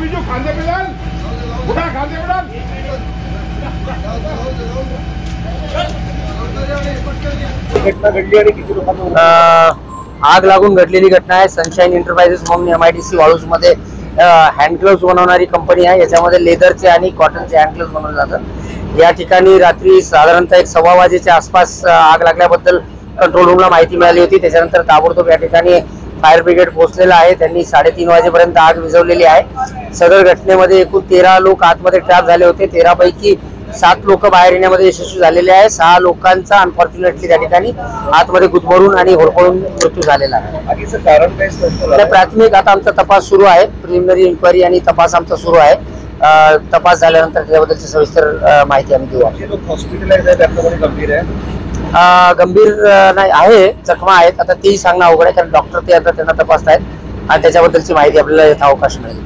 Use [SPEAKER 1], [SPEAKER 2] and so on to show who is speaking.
[SPEAKER 1] बीजू खांदे पे डाल, उठा खांदे पे डाल।
[SPEAKER 2] घटना घडली आणि किती लोकांना
[SPEAKER 3] आग लागून घडलेली घटना आहे। सनशाईन एंटरप्राइजेस म्हणून MIDC वाळूज मध्ये हँड ग्लोव्स बनवणारी कंपनी आहे। याच्यामध्ये लेदरचे आणि कॉटनचे हँड ग्लोव्स बनवले जातात। या ठिकाणी रात्री साधारणतः 1:15 वाजेच्या आसपास आग लागल्याबद्दल कंट्रोल रूमला माहिती मिळाली होती। त्याच्यानंतर ताबडतोब या ठिकाणी फायर ब्रिगेड पोहोचलेला आहे। त्यांनी 3:30 वाजेपर्यंत आग विझवलेली आहे। सदर घटनेमध्ये एकूण 13 लोक आतमध्ये ट्रॅप झाले होते। 13 पैकी 7 लोक बाहेर येण्यामध्ये यशस्वी झालेले आहे। 6 लोकांचा अनफॉर्च्युनेटली त्या ठिकाणी आतमध्ये गुदमरून आणि होरपळून मृत्यू झालेला आहे।
[SPEAKER 2] आगीचं कारण काय स्पष्ट
[SPEAKER 3] प्राथमिक आता आमचा तपास सुरू आहे। प्रिलिमिनरी इन्क्वायरी आणि तपास आमचा सुरू आहे। तपास झाल्यानंतर त्याबद्दलची सविस्तर माहिती आम्ही देऊ।
[SPEAKER 2] जे लोक हॉस्पिटलाइज आहेत त्यामध्ये गंभीर आहे,
[SPEAKER 3] गंभीर नाही आहे, जखमा आहेत। आता तेही सांगणं अवघड आहे कारण डॉक्टर ते आता त्यांना तपासत आहेत आणि त्याच्याबद्दलची माहिती आपल्याला यथावकाश मिळेल।